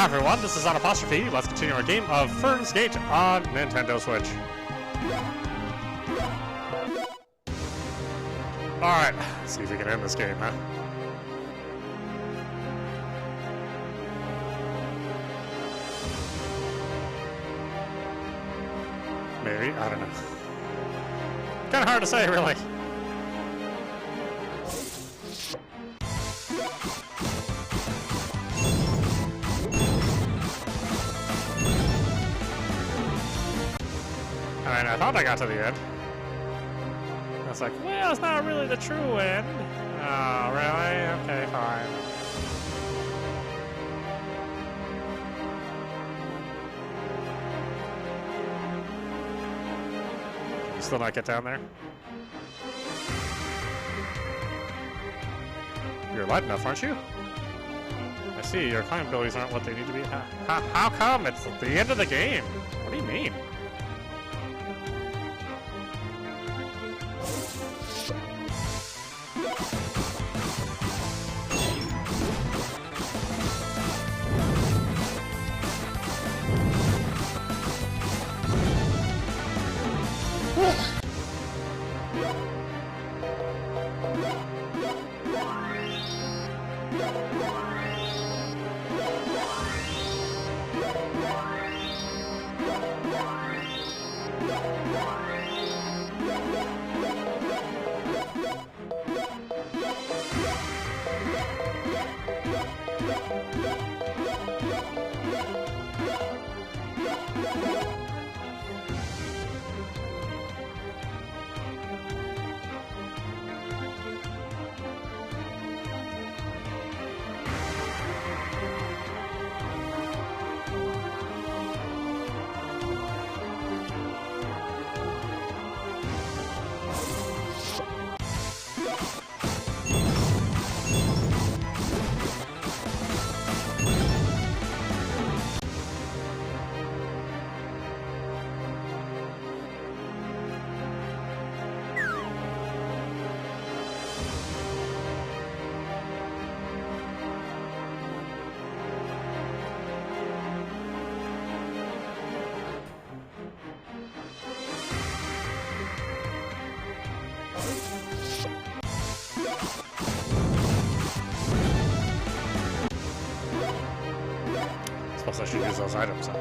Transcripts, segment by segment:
Hi everyone, this is audap. Let's continue our game of Fernz Gate on Nintendo Switch. Alright, let's see if we can end this game, huh? Maybe, I don't know. Kinda hard to say, really. I mean, I thought I got to the end. I was like, well, it's not really the true end. Oh, really? Okay, fine. Can you still not get down there? You're light enough, aren't you? I see, your climbing abilities aren't what they need to be. How come? It's the end of the game. What do you mean? Suppose I should use those items, huh?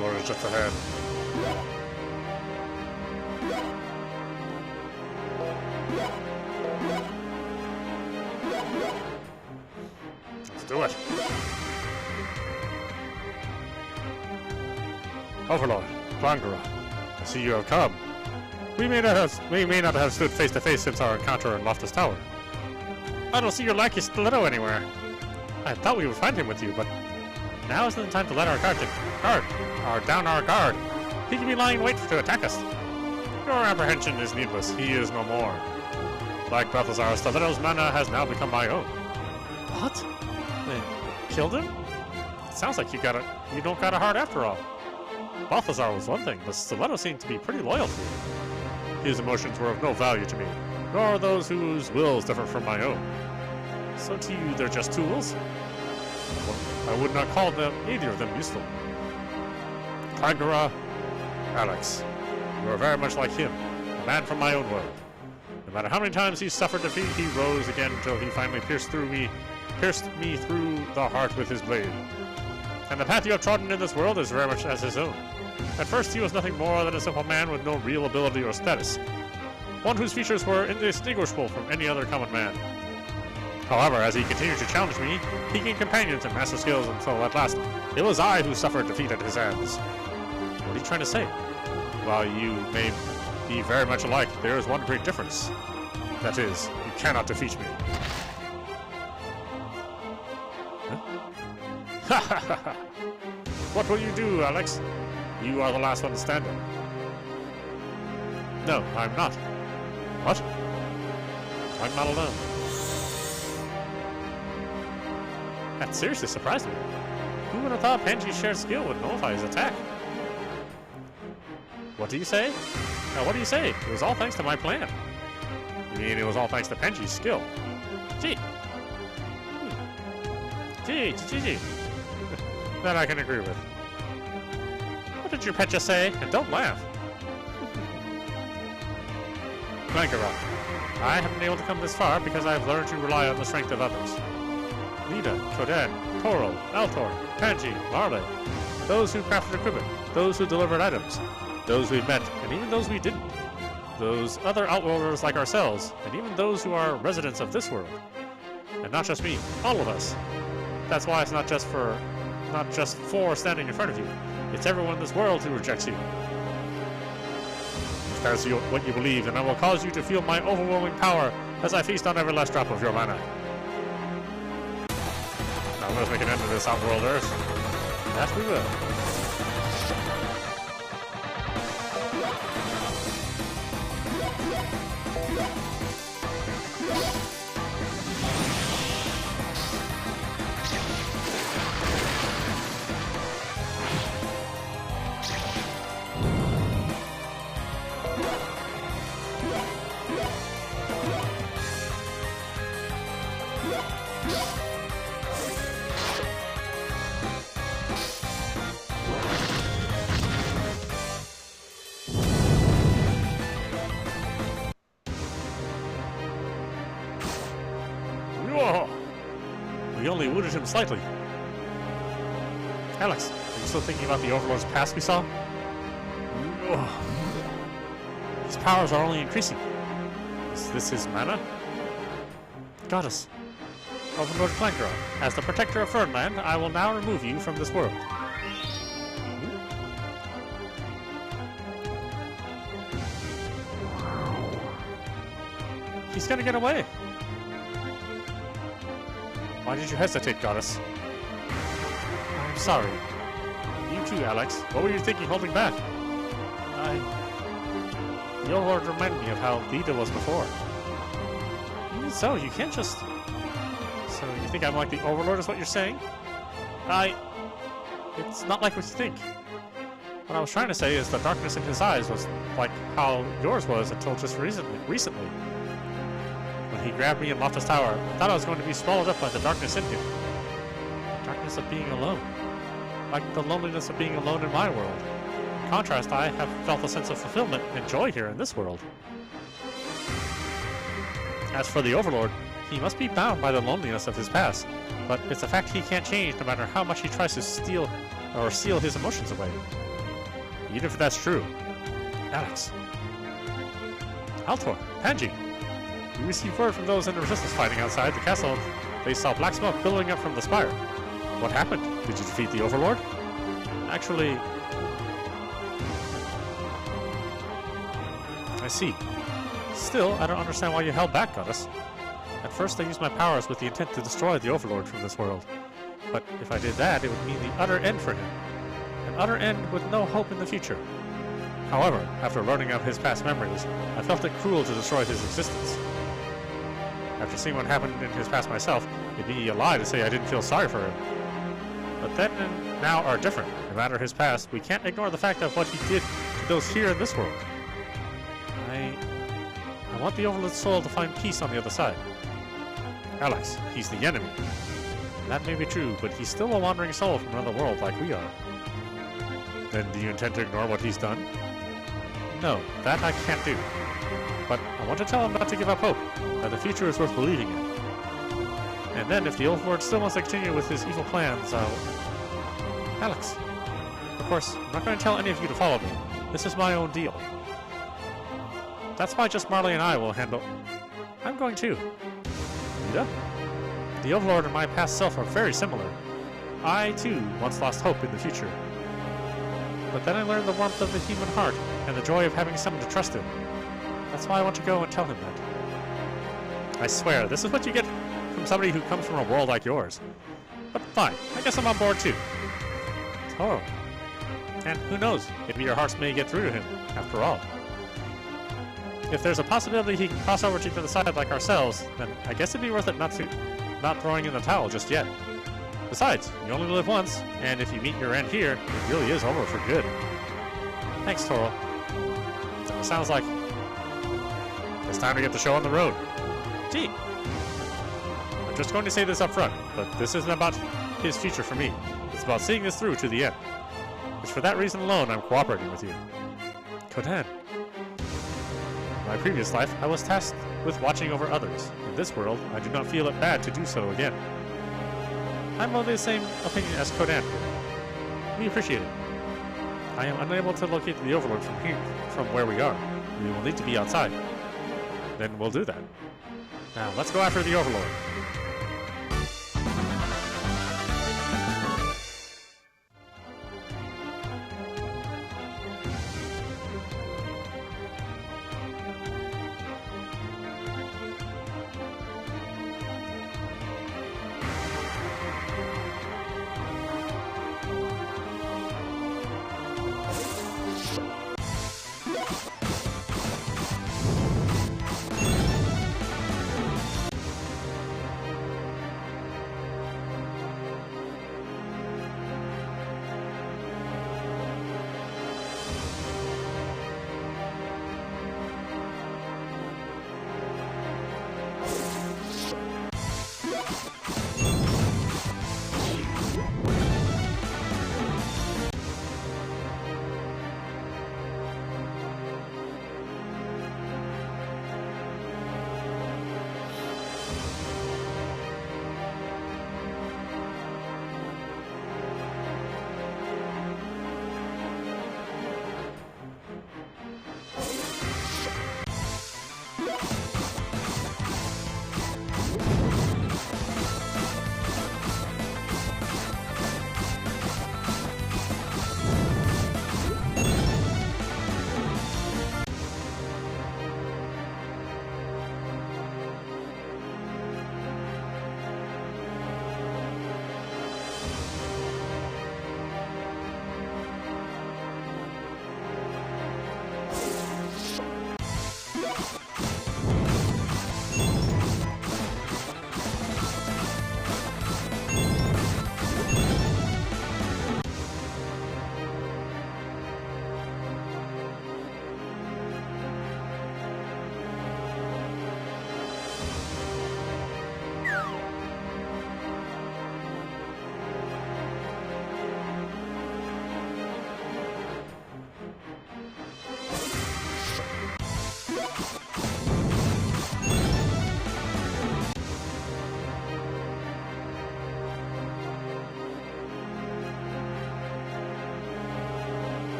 Overlord is just ahead. Let's do it. Overlord, Klangara, I see you have come. We may not have stood face to face since our encounter in Loftus Tower. I don't see your lackey Stiletto anywhere. I thought we would find him with you, but now isn't the time to let our down our guard. He can be lying in wait to attack us. Your apprehension is needless. He is no more. Like Balthazar, Stiletto's mana has now become my own. What? They killed him? It sounds like you don't got a heart after all. Balthazar was one thing, but Stiletto seemed to be pretty loyal to you. His emotions were of no value to me, nor those whose wills differ from my own. So to you, they're just tools? Well, I would not call them either of them useful. Klangara, Alex, you are very much like him, a man from my own world. No matter how many times he suffered defeat, he rose again until he finally pierced me through the heart with his blade. And the path you have trodden in this world is very much as his own. At first, he was nothing more than a simple man with no real ability or status, one whose features were indistinguishable from any other common man. However, as he continued to challenge me, he gained companions and master skills until at last, it was I who suffered defeat at his hands. What are you trying to say? While you may be very much alike, there is one great difference. That is, you cannot defeat me. Ha ha ha ha! What will you do, Alex? You are the last one standing. No, I'm not. What? I'm not alone. That seriously surprised me. Who would have thought Panji's shared skill would nullify his attack? What do you say? What do you say? It was all thanks to my plan. You mean it was all thanks to Panji's skill? Gee. Gee. That I can agree with. What did your pet just say? And don't laugh. Klangara, I have been able to come this far because I have learned to rely on the strength of others. Lita, Kodan, Toro, Altor, Panji, Marley, those who crafted equipment, those who delivered items, those we've met, and even those we didn't. Those other outworlders like ourselves, and even those who are residents of this world. And not just me, all of us. That's why it's not just for standing in front of you. It's everyone in this world who rejects you. If that's what you believe, then I will cause you to feel my overwhelming power as I feast on every last drop of your mana. Now let's make an end to this, Outworlders. That we will. We only wounded him slightly. Alex, are you still thinking about the Overlord's past we saw? His powers are only increasing. Is this his mana? Goddess, Overlord Klangara, as the protector of Fernland, I will now remove you from this world. He's gonna get away. Why did you hesitate, Goddess? I'm sorry. You too, Alex. What were you thinking holding back? The Overlord reminded me of how Lita was before. Even so, you can't just... So, you think I'm like the Overlord is what you're saying? It's not like what you think. What I was trying to say is the darkness in his eyes was like how yours was until just recently. When he grabbed me in Loftus Tower, I thought I was going to be swallowed up by the darkness in him. The darkness of being alone. Like the loneliness of being alone in my world. In contrast, I have felt a sense of fulfillment and joy here in this world. As for the Overlord, he must be bound by the loneliness of his past, but it's a fact he can't change no matter how much he tries to steal or seal his emotions away. even if that's true. Alex. Altor, Panji. We received word from those in the resistance fighting outside the castle. They saw black smoke billowing up from the spire. What happened? Did you defeat the Overlord? Actually... I see. Still, I don't understand why you held back, Goddess. At first I used my powers with the intent to destroy the Overlord from this world. But if I did that, it would mean the utter end for him. An utter end with no hope in the future. However, after learning of his past memories, I felt it cruel to destroy his existence. After seeing what happened in his past myself, it'd be a lie to say I didn't feel sorry for him. But then and now are different. No matter his past, we can't ignore the fact of what he did to those here in this world. I want the Overlord's soul to find peace on the other side. Alex, he's the enemy. That may be true, but he's still a wandering soul from another world like we are. Then do you intend to ignore what he's done? No, that I can't do. But I want to tell him not to give up hope, that the future is worth believing in. And then if the Overlord still wants to continue with his evil plans, I'll... Alex. Of course, I'm not going to tell any of you to follow me. This is my own deal. That's why just Marley and I will handle... I'm going too. Lita? The Overlord and my past self are very similar. I, too, once lost hope in the future. But then I learned the warmth of the human heart and the joy of having someone to trust in. That's why I want to go and tell him that. I swear, this is what you get from somebody who comes from a world like yours. But fine, I guess I'm on board too. Oh. And who knows, maybe your hearts may get through to him, after all. If there's a possibility he can cross over to the other side like ourselves, then I guess it'd be worth it not throwing in the towel just yet. Besides, you only live once, and if you meet your end here, it really is over for good. Thanks, Toro. It sounds like it's time to get the show on the road. Gee. I'm just going to say this up front, but this isn't about his future for me. It's about seeing this through to the end. It's for that reason alone I'm cooperating with you. Kodan. In my previous life, I was tasked with watching over others. In this world, I do not feel it bad to do so again. I'm of the same opinion as Kodan here. We appreciate it. I am unable to locate the Overlord from here, from where we are. We will need to be outside. Then we'll do that. Now, let's go after the Overlord.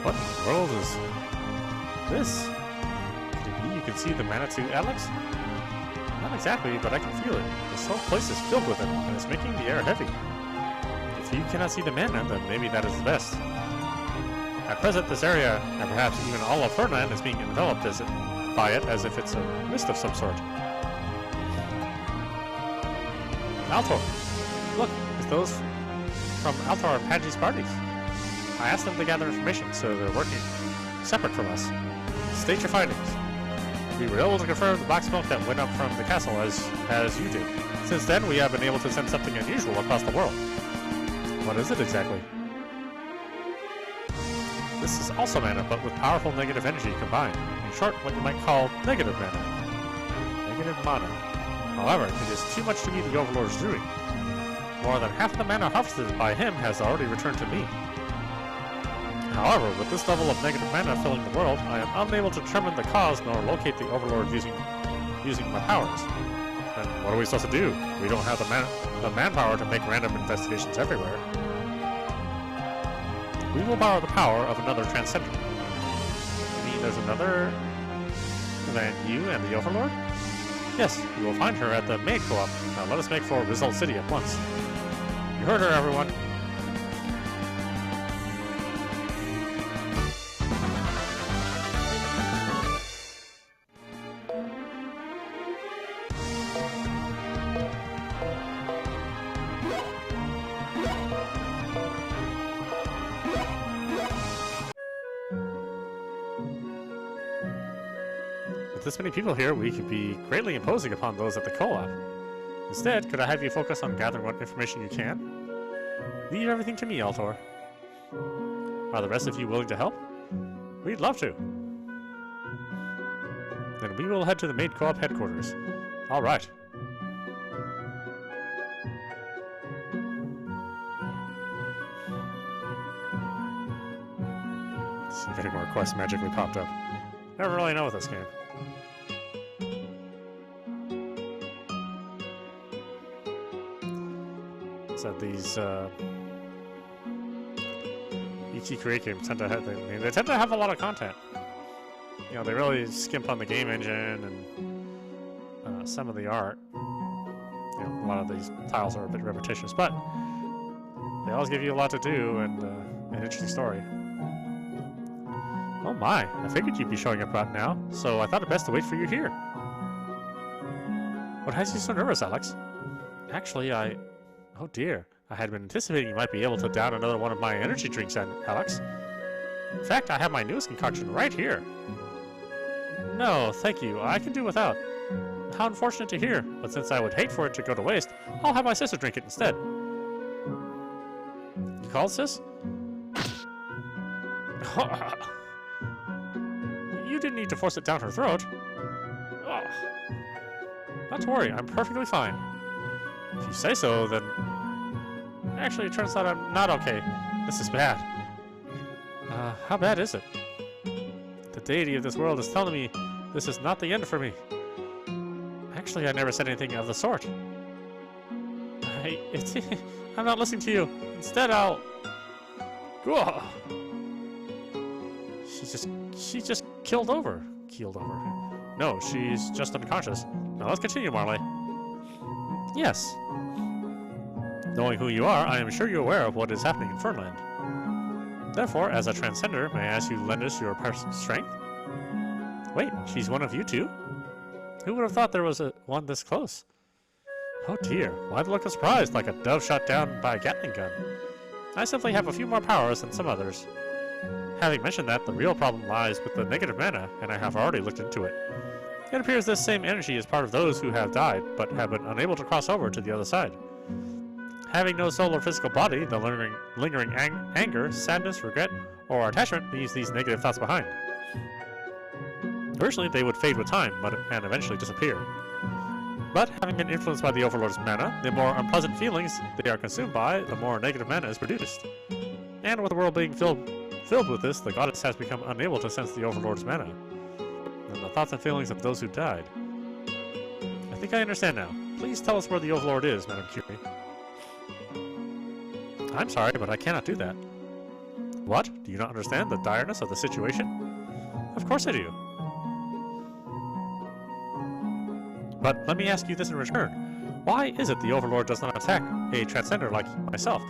What in the world is this? Could it be you can see the mana too, Alex? Not exactly, but I can feel it. This whole place is filled with it, and it's making the air heavy. If you cannot see the mana, then maybe that is the best. At present, this area, and perhaps even all of Fernland, is being enveloped by it as if it's a mist of some sort. Altor! Look, it's those from Altor and Padgy's parties. I asked them to gather information, so they're working separate from us. State your findings. We were able to confirm the black smoke that went up from the castle as you did. Since then, we have been able to sense something unusual across the world. What is it exactly? This is also mana, but with powerful negative energy combined. In short, what you might call negative mana. Negative mana. However, it is too much to be the Overlord's doing. More than half the mana harvested by him has already returned to me. However, with this level of negative mana filling the world, I am unable to determine the cause nor locate the Overlord using my powers. Then what are we supposed to do? We don't have the manpower to make random investigations everywhere. We will borrow the power of another transcender. You mean there's another than you and the Overlord? Yes, we will find her at the maid co-op. Now let us make for Result City at once. You heard her, everyone. With this many people here, we could be greatly imposing upon those at the co-op. Instead, could I have you focus on gathering what information you can? Leave everything to me, Altor. Are the rest of you willing to help? We'd love to. Then we will head to the maid co-op headquarters. All right. Let's see if any more quests magically popped up. Never really know with this game. So these Ichi Create games tend to have they tend to have a lot of content. You know, they really skimp on the game engine and some of the art. You know, a lot of these tiles are a bit repetitious, but they always give you a lot to do and an interesting story. Oh my, I figured you'd be showing up right now, so I thought it best to wait for you here. What has you so nervous, Alex? Actually, oh dear, I had been anticipating you might be able to down another one of my energy drinks, Alex. In fact, I have my newest concoction right here. No, thank you, I can do without. How unfortunate to hear, but since I would hate for it to go to waste, I'll have my sister drink it instead. You called, sis? You didn't need to force it down her throat. Oh. Not to worry, I'm perfectly fine. If you say so, then... Actually, it turns out I'm not okay. This is bad. How bad is it? The deity of this world is telling me this is not the end for me. Actually, I never said anything of the sort. I'm not listening to you. Instead, I'll... Gah! She just keeled over. No, she's just unconscious. Now let's continue, Marley. Yes. Knowing who you are, I am sure you're aware of what is happening in Fernland. Therefore, as a transcender, may I ask you to lend us your strength? Wait, she's one of you too? Who would have thought there was one this close? Oh dear, why the look of surprise, like a dove shot down by a Gatling gun? I simply have a few more powers than some others. Having mentioned that, the real problem lies with the negative mana, and I have already looked into it. It appears this same energy is part of those who have died, but have been unable to cross over to the other side. Having no soul or physical body, the lingering anger, sadness, regret, or attachment leaves these negative thoughts behind. Originally, they would fade with time, and eventually disappear. But having been influenced by the Overlord's mana, the more unpleasant feelings they are consumed by, the more negative mana is produced. And with the world being filled Filled with this, the goddess has become unable to sense the Overlord's mana, and the thoughts and feelings of those who died. I think I understand now. Please tell us where the Overlord is, Madame Curie. I'm sorry, but I cannot do that. What? Do you not understand the direness of the situation? Of course I do. But let me ask you this in return. Why is it the Overlord does not attack a transcender like myself?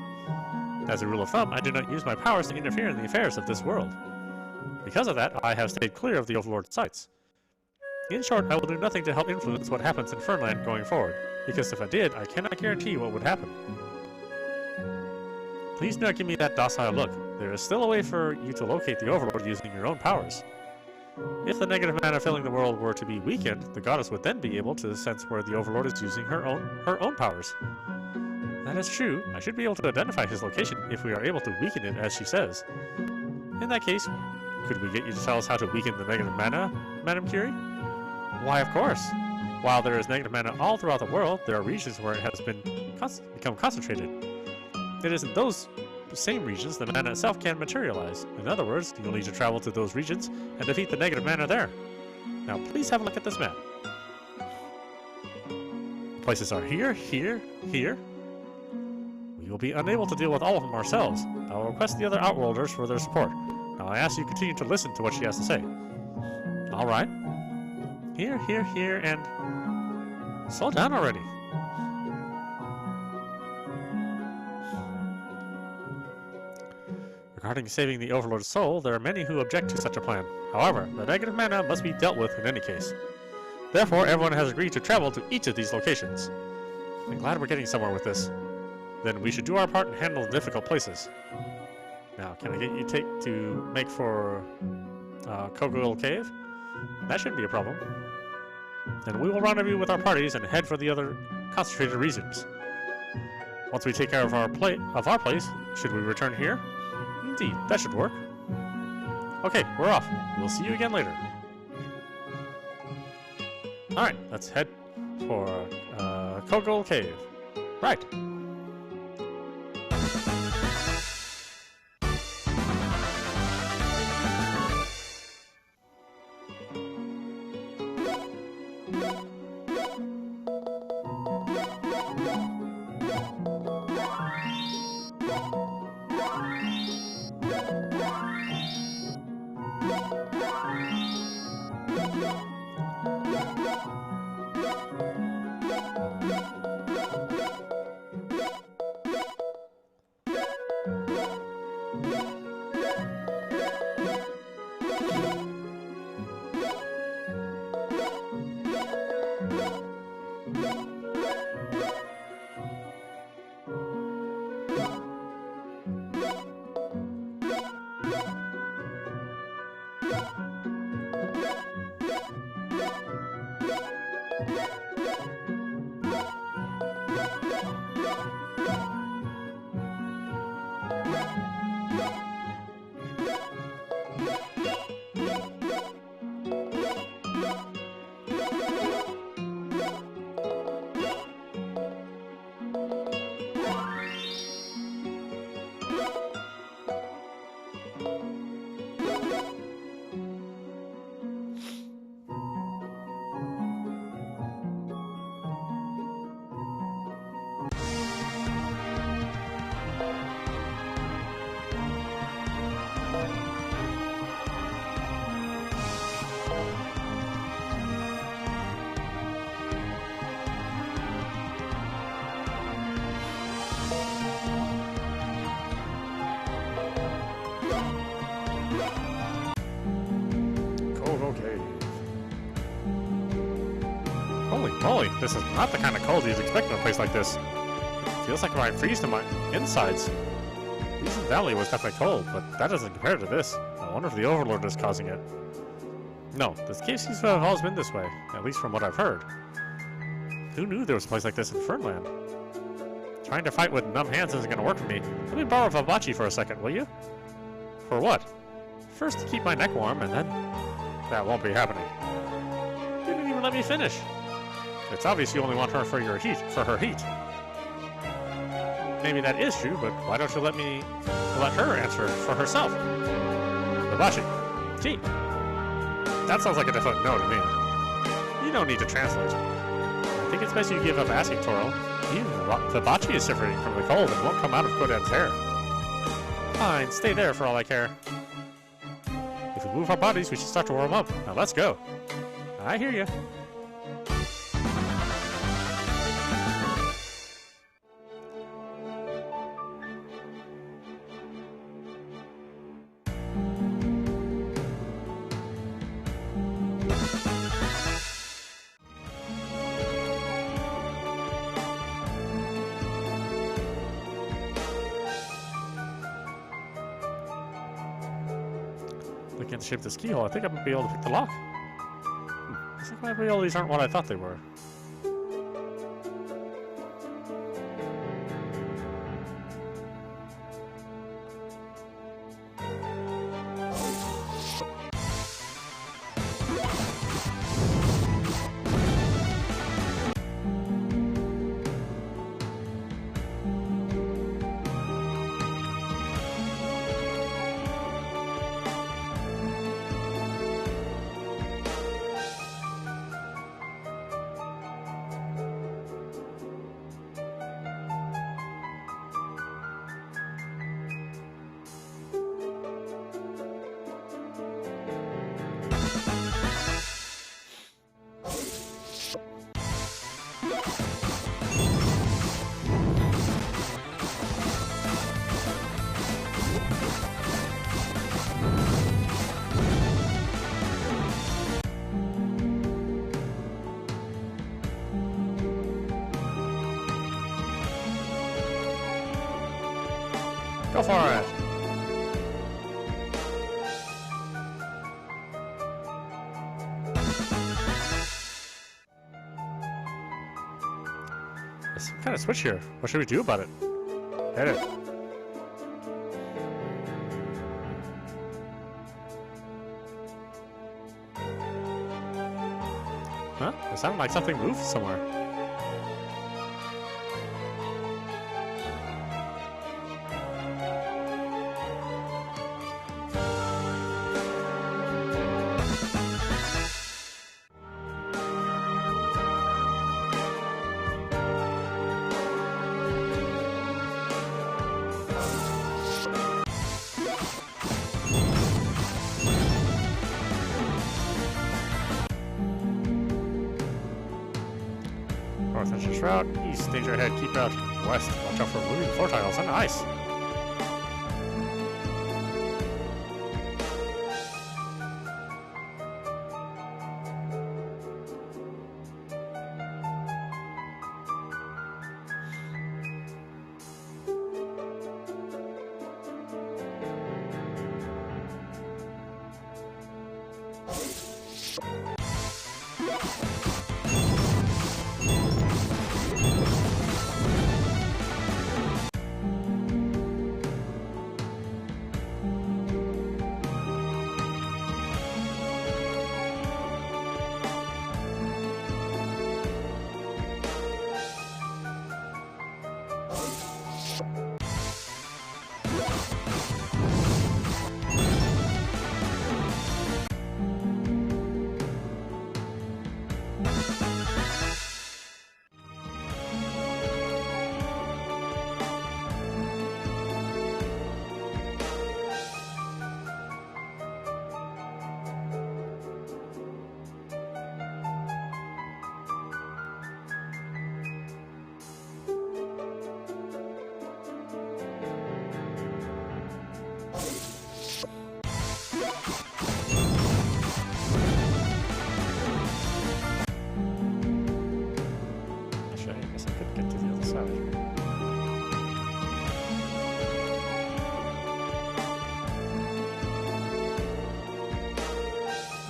As a rule of thumb, I do not use my powers to interfere in the affairs of this world. Because of that, I have stayed clear of the Overlord's sights. In short, I will do nothing to help influence what happens in Fernland going forward, because if I did, I cannot guarantee what would happen. Please do not give me that docile look. There is still a way for you to locate the Overlord using your own powers. If the negative mana filling the world were to be weakened, the goddess would then be able to sense where the Overlord is using her own powers. That is true. I should be able to identify his location if we are able to weaken it as she says. In that case, could we get you to tell us how to weaken the negative mana, Madame Curie? Why, of course. While there is negative mana all throughout the world, there are regions where it has become concentrated. It is in those same regions the mana itself can materialize. In other words, you'll need to travel to those regions and defeat the negative mana there. Now please have a look at this map. The places are here, here, here. We will be unable to deal with all of them ourselves. I will request the other Outworlders for their support. Now I ask you continue to listen to what she has to say. Alright. Here, here, here, and... slow down already. Regarding saving the Overlord's soul, there are many who object to such a plan. However, the negative mana must be dealt with in any case. Therefore, everyone has agreed to travel to each of these locations. I'm glad we're getting somewhere with this. Then we should do our part and handle the difficult places. Now, can I get you to make for Kogel Cave? That shouldn't be a problem. Then we will rendezvous with our parties and head for the other concentrated regions. Once we take care of our place, should we return here? Indeed, that should work. Okay, we're off. We'll see you again later. Alright, let's head for Kogel Cave. Right. Holy moly, this is not the kind of cold you'd expect in a place like this. It feels like I might freeze to my insides. Leeson Valley was definitely cold, but that doesn't compare to this. I wonder if the Overlord is causing it. No, this cave seems to have always been this way, at least from what I've heard. Who knew there was a place like this in Fernland? Trying to fight with numb hands isn't gonna work for me. Let me borrow Vabachi for a second, will you? For what? First to keep my neck warm, and then... That won't be happening. You didn't even let me finish. It's obvious you only want her for your heat, for her heat. maybe that is true, but why don't you let her answer for herself? Hibachi. Gee. That sounds like a definite no to me. You don't need to translate. I think it's best you give up asking, Toro. Hibachi is suffering from the cold and won't come out of Kodan's hair. Fine, stay there for all I care. If we move our bodies, we should start to warm up. Now let's go. I hear you. Looking at the shape of this keyhole, I think I might be able to pick the lock. Looks like maybe all these aren't what I thought they were. Go for it! There's some kind of switch here. What should we do about it? Hit it. Huh? It sounded like something moved somewhere. North entrance route, east, danger ahead, keep out, west, watch out for moving floor tiles and ice.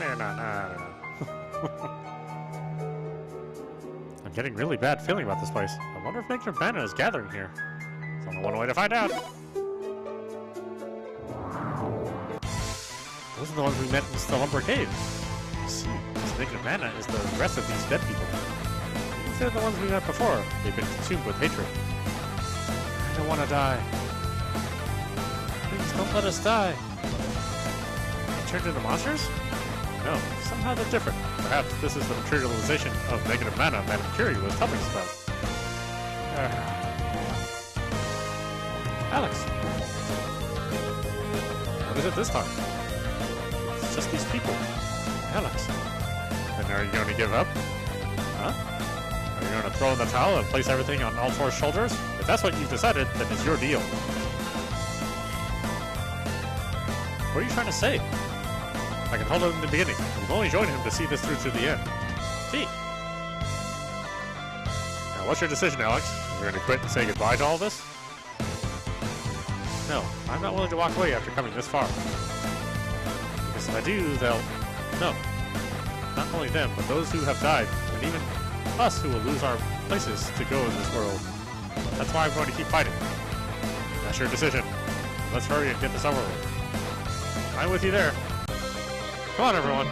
I don't know. I'm getting really bad feeling about this place. I wonder if Major Banna is gathering here. There's only one way to find out. Those are the ones we met in the Lumber Cave. I see, this Major Banna is the rest of these dead people. These are the ones we met before. They've been consumed with hatred. I don't want to die. Please don't let us die. Turned into monsters? No, somehow they're different. Perhaps this is the materialization of negative mana Madame Curie was telling us about. Alex. What is it this time? It's just these people. Alex. Then are you going to give up? Huh? Are you going to throw in the towel and place everything on Altor's shoulders? If that's what you've decided, then it's your deal. What are you trying to say? I can hold it in the beginning. We've only joined him to see this through to the end. See? Now, what's your decision, Alex? You're going to quit and say goodbye to all this? No, I'm not willing to walk away after coming this far. Because if I do, they'll... No. Not only them, but those who have died, and even us who will lose our places to go in this world. That's why I'm going to keep fighting. That's your decision. Let's hurry and get this over with. I'm with you there. Come on, everyone.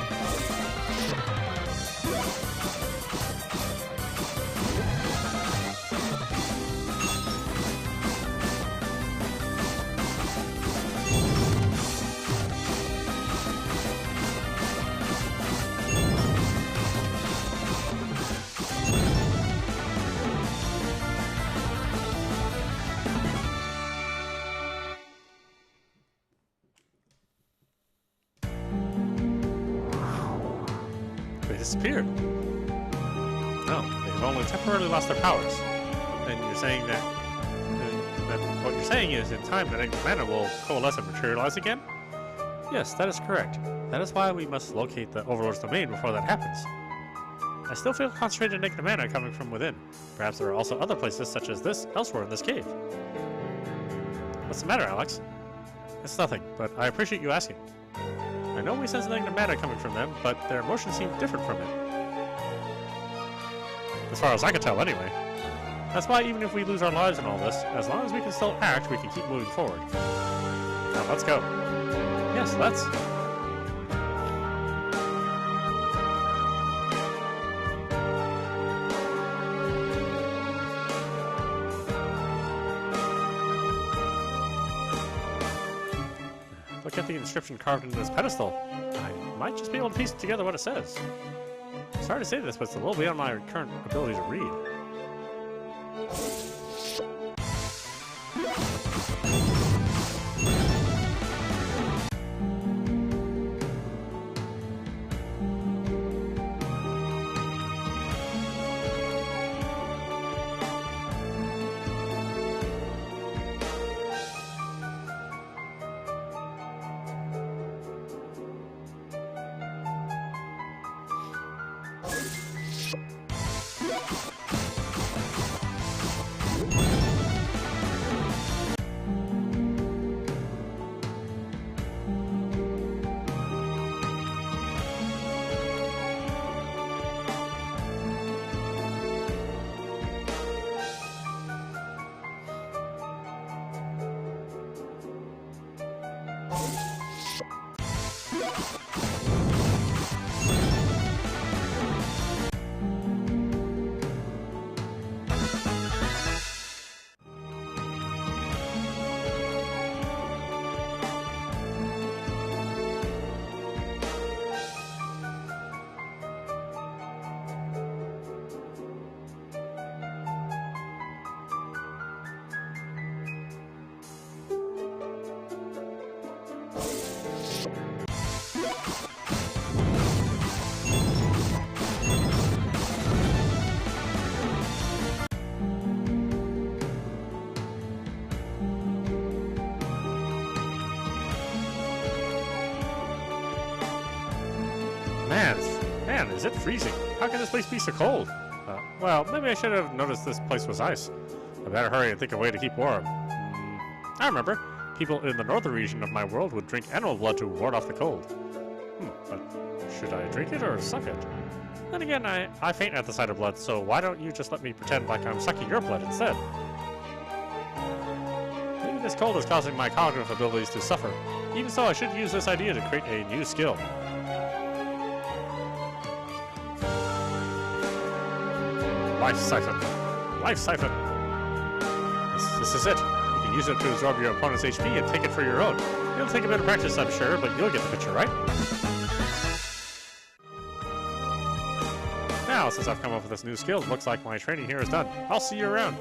Disappeared. No, they've only temporarily lost their powers. And you're saying that what you're saying is in time that mana will coalesce and materialize again? Yes, that is correct. That is why we must locate the Overlord's domain before that happens. I still feel concentrated negative mana coming from within. Perhaps there are also other places such as this elsewhere in this cave. What's the matter, Alex? It's nothing, but I appreciate you asking. I know we sense negative mana coming from them, but their emotions seem different from it. As far as I can tell, anyway. That's why even if we lose our lives in all this, as long as we can still act, we can keep moving forward. Now, let's go. Yes, let's. Look at the inscription carved into this pedestal. I might just be able to piece together what it says. Sorry to say this, but it's a little beyond my current ability to read. Man, is it freezing? How can this place be so cold? Well, maybe I should have noticed this place was ice. I better hurry and think of a way to keep warm. I remember. People in the northern region of my world would drink animal blood to ward off the cold. But should I drink it or suck it? Then again, I faint at the sight of blood, so why don't you just let me pretend like I'm sucking your blood instead? Maybe this cold is causing my cognitive abilities to suffer. Even so, I should use this idea to create a new skill. Life Siphon. Life Siphon. This is it. You can use it to absorb your opponent's HP and take it for your own. It'll take a bit of practice, I'm sure, but you'll get the picture, right? Now, since I've come up with this new skill, it looks like my training here is done. I'll see you around.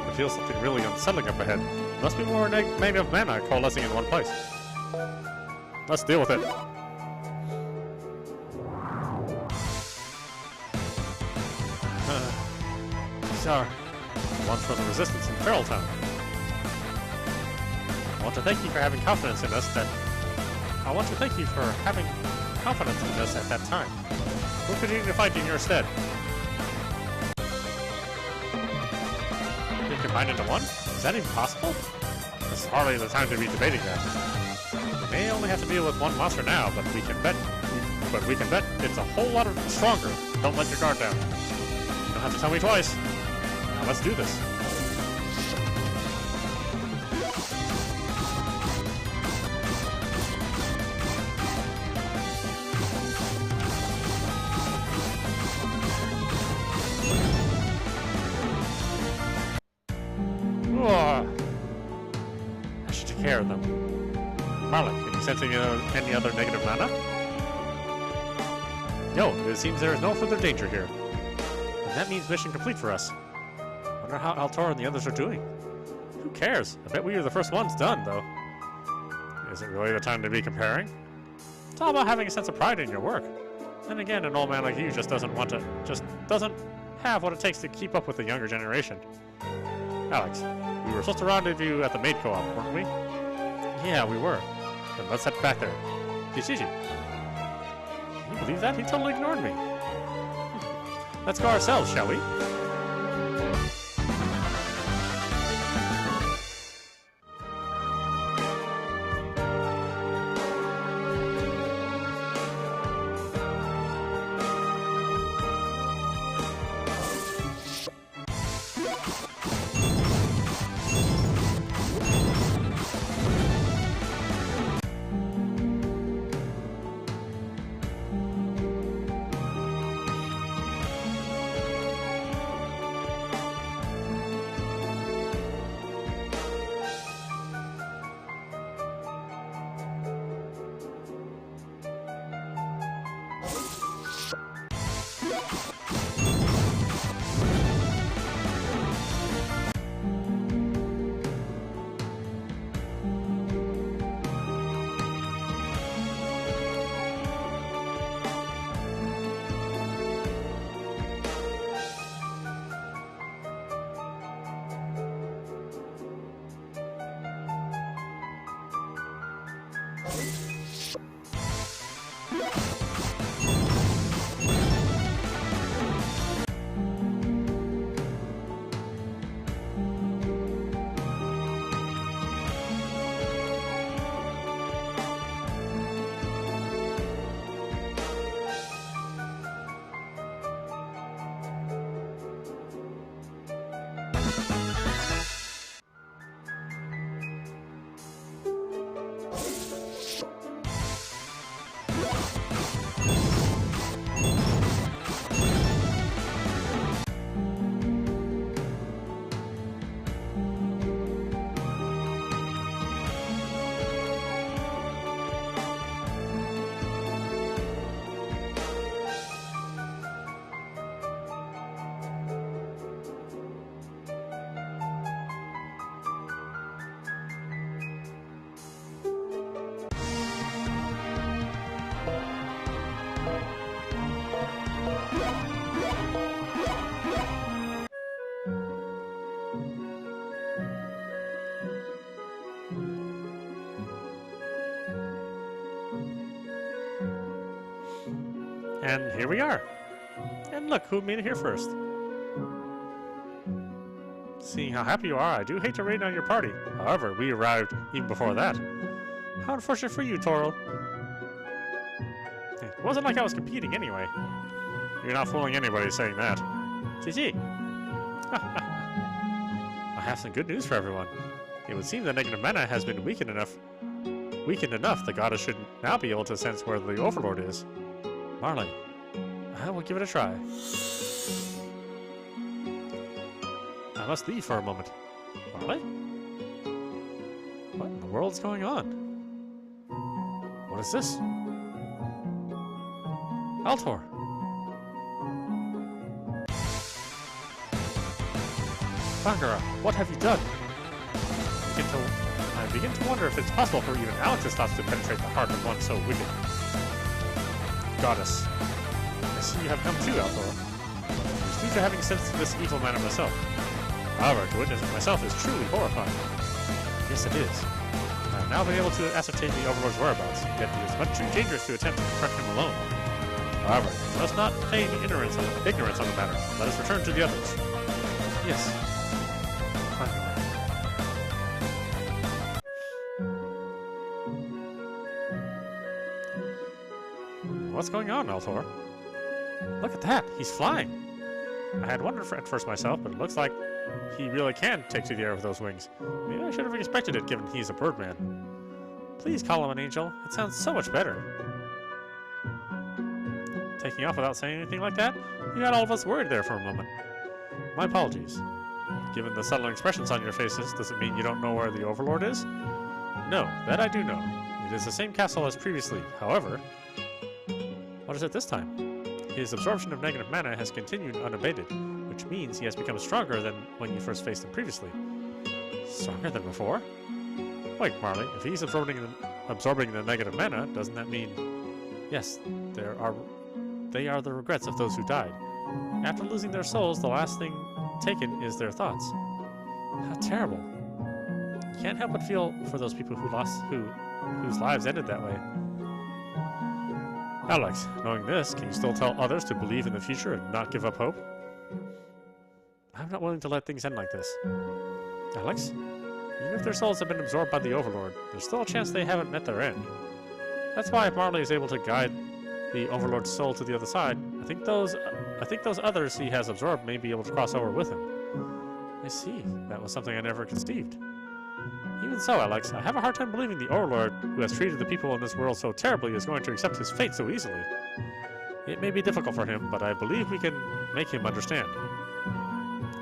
I feel something really unsettling up ahead. Must be more negative mana coalescing in one place. Let's deal with it. These are the ones from the Resistance in Feraltown. I want to thank you for having confidence in us at that time. We'll continue to fight in your stead. Combined into one? Is that even possible? This is hardly the time to be debating that. We may only have to deal with one monster now, but we can bet it's a whole lot stronger. Don't let your guard down. You don't have to tell me twice. Now let's do this. I should take care of them. Malik, are you sensing any other negative mana? No, it seems there is no further danger here. And that means mission complete for us. Wonder how Altor and the others are doing. Who cares? I bet we are the first ones done, though. Is it really the time to be comparing? It's all about having a sense of pride in your work. Then again, an old man like you just doesn't have what it takes to keep up with the younger generation. Alex, we were supposed to rendezvous at the maid co-op, weren't we? Yeah, we were. Then let's head back there. Kijiji. Can you believe that? He totally ignored me. Let's go ourselves, shall we? And here we are. And look, who made it here first. Seeing how happy you are, I do hate to rain on your party. However, we arrived even before that. How unfortunate for you, Toril. It wasn't like I was competing anyway. You're not fooling anybody saying that. GG. I have some good news for everyone. It would seem that negative mana has been weakened enough the goddess should now be able to sense where the Overlord is. Marley, I will give it a try. I must leave for a moment. Marley? What in the world's going on? What is this? Altor! Bangara, what have you done? I begin to wonder if it's possible for even Alex's thoughts to penetrate the heart of one so wicked. Goddess, I see you have come too, Altor. It's due to having sensed this evil man myself. However, to witness it myself is truly horrifying. Yes, it is. I have now been able to ascertain the Overlord's whereabouts, yet it is much too dangerous to attempt to confront him alone. However, we must not feign ignorance on the matter. Let us return to the others. Yes. What's going on, Altor? Look at that! He's flying! I had wondered at first myself, but it looks like he really can take to the air with those wings. Maybe I should have expected it, given he's a birdman. Please call him an angel. It sounds so much better. Taking off without saying anything like that? You got all of us worried there for a moment. My apologies. Given the subtle expressions on your faces, does it mean you don't know where the Overlord is? No, that I do know. It is the same castle as previously. However... What is it this time? His absorption of negative mana has continued unabated, which means he has become stronger than when you first faced him previously. Stronger than before? Wait, Marley, if he's absorbing the negative mana, doesn't that mean... Yes, they are the regrets of those who died. After losing their souls, the last thing taken is their thoughts. How terrible. You can't help but feel for those people whose lives ended that way. Alex, knowing this, can you still tell others to believe in the future and not give up hope? I'm not willing to let things end like this. Alex, even if their souls have been absorbed by the Overlord, there's still a chance they haven't met their end. That's why if Marley is able to guide the Overlord's soul to the other side, I think those others he has absorbed may be able to cross over with him. I see. That was something I never conceived. Even so, Alex, I have a hard time believing the Overlord, who has treated the people in this world so terribly, is going to accept his fate so easily. It may be difficult for him, but I believe we can make him understand.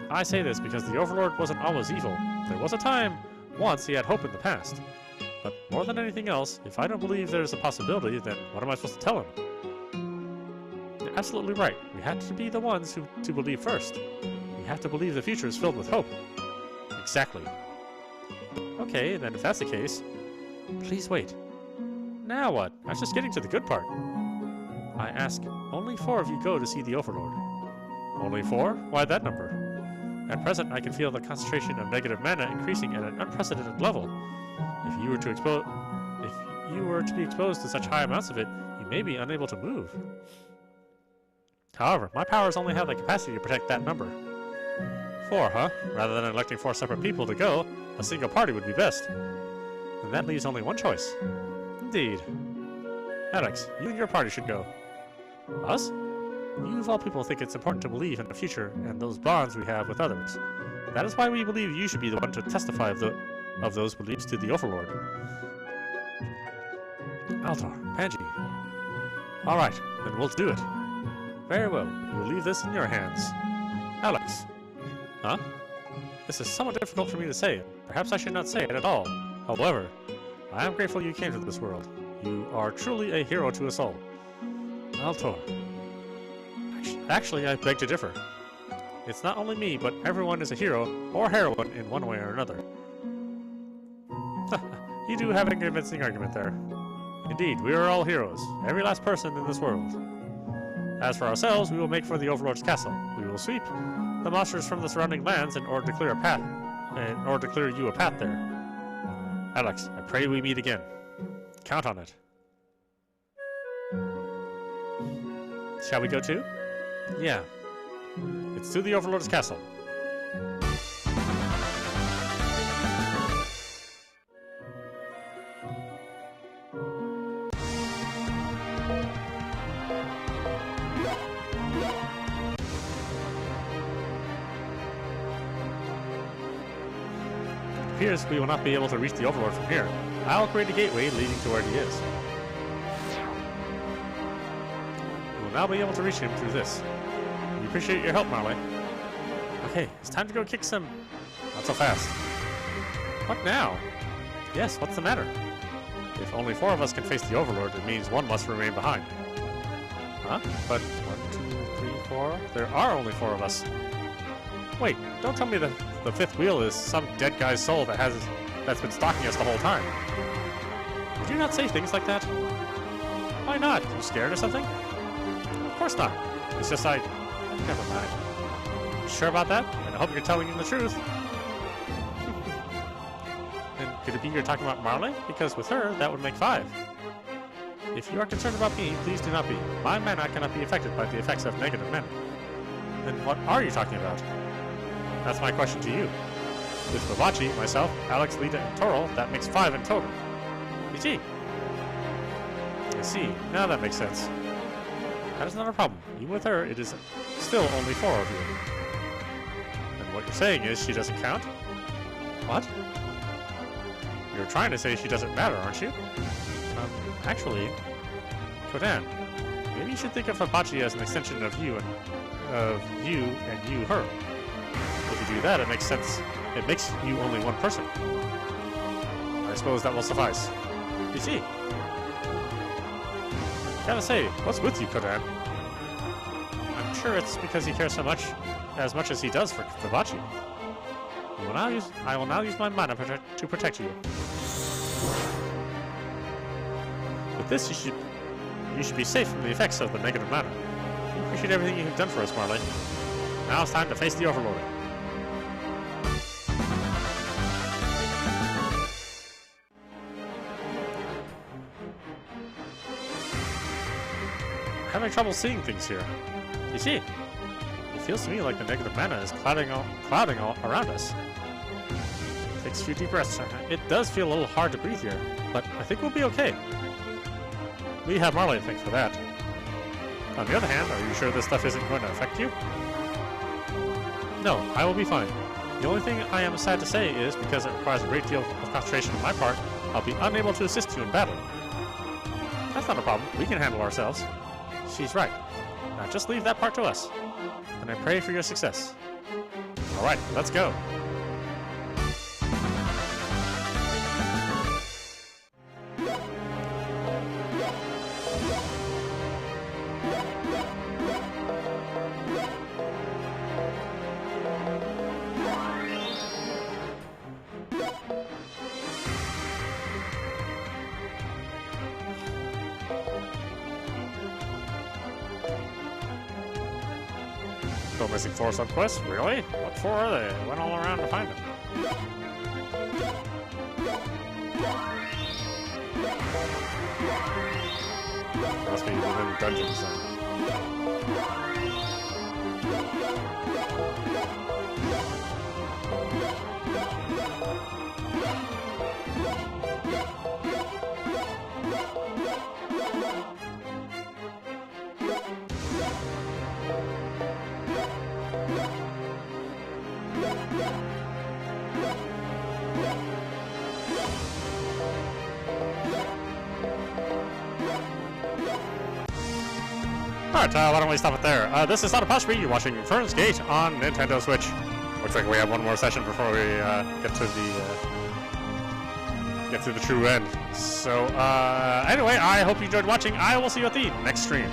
I say this because the Overlord wasn't always evil. There was a time, once, he had hope in the past. But more than anything else, if I don't believe there's a possibility, then what am I supposed to tell him? You're absolutely right. We have to be the ones to believe first. We have to believe the future is filled with hope. Exactly. Okay, then if that's the case, please wait. Now what? I was just getting to the good part. I ask, only 4 of you go to see the Overlord. Only 4? Why that number? At present, I can feel the concentration of negative mana increasing at an unprecedented level. If you were to be exposed to such high amounts of it, you may be unable to move. However, my powers only have the capacity to protect that number. 4, huh? Rather than electing 4 separate people to go, a single party would be best. And that leaves only one choice. Indeed. Alex, you and your party should go. Us? You of all people think it's important to believe in the future and those bonds we have with others. That is why we believe you should be the one to testify of those beliefs to the Overlord. Altor, Panji. Alright, then we'll do it. Very well, we will leave this in your hands. Alex. Huh? This is somewhat difficult for me to say. Perhaps I should not say it at all. However, I am grateful you came to this world. You are truly a hero to us all. Altor. Actually, I beg to differ. It's not only me, but everyone is a hero or heroine in one way or another. You do have a convincing argument there. Indeed, we are all heroes, every last person in this world. As for ourselves, we will make for the Overlord's castle. We will sweep the monsters from the surrounding lands in order to clear you a path there. Alex, I pray we meet again. Count on it. Shall we go too? Yeah. It's to the Overlord's castle. It appears we will not be able to reach the Overlord from here. I'll create a gateway leading to where he is. We will now be able to reach him through this. We appreciate your help, Marley. Okay, it's time to go kick some... Not so fast. What now? Yes, what's the matter? If only 4 of us can face the Overlord, it means 1 must remain behind. Huh? But 1, 2, 3, 4... There are only 4 of us. Wait, don't tell me that the 5th wheel is some dead guy's soul that's been stalking us the whole time. Did you not say things like that? Why not? You scared or something? Of course not. It's just Never mind. Sure about that? And I hope you're telling me the truth. And could it be you're talking about Marley? Because with her, that would make 5. If you are concerned about me, please do not be. My mana cannot be affected by the effects of negative mana. Then what are you talking about? That's my question to you. With Babachi, myself, Alex, Lita, and Toral, that makes 5 in total. You see? I see. Now that makes sense. That is not a problem. Even with her, it is still only 4 of you. And what you're saying is she doesn't count? What? You're trying to say she doesn't matter, aren't you? Actually, Kodan, maybe you should think of Babachi as an extension of you and you her. If you do that, it makes sense. It makes you only 1 person. I suppose that will suffice. You see? Gotta say, what's with you, Kodan? I'm sure it's because he cares so much, as much as he does for Babachi. I will now use my mana to protect you. With this, you should be safe from the effects of the negative mana. We appreciate everything you have done for us, Marley. Now it's time to face the Overlord. I'm having trouble seeing things here. You see, it feels to me like the negative mana is clouding all around us. Takes a few deep breaths. It does feel a little hard to breathe here, but I think we'll be okay. We have Marley to thank for that. On the other hand, are you sure this stuff isn't going to affect you? No, I will be fine. The only thing I am sad to say is, because it requires a great deal of concentration on my part, I'll be unable to assist you in battle. That's not a problem. We can handle ourselves. She's right. Now just leave that part to us. And I pray for your success. Alright, let's go. Go missing 4 subquests? Really? What 4 are they? I went all around to find them. Must be within dungeons then. Alright, why don't we stop it there? This is audap. You're watching Fernz Gate on Nintendo Switch. Looks like we have 1 more session before we get to the true end. So, anyway, I hope you enjoyed watching. I will see you at the next stream.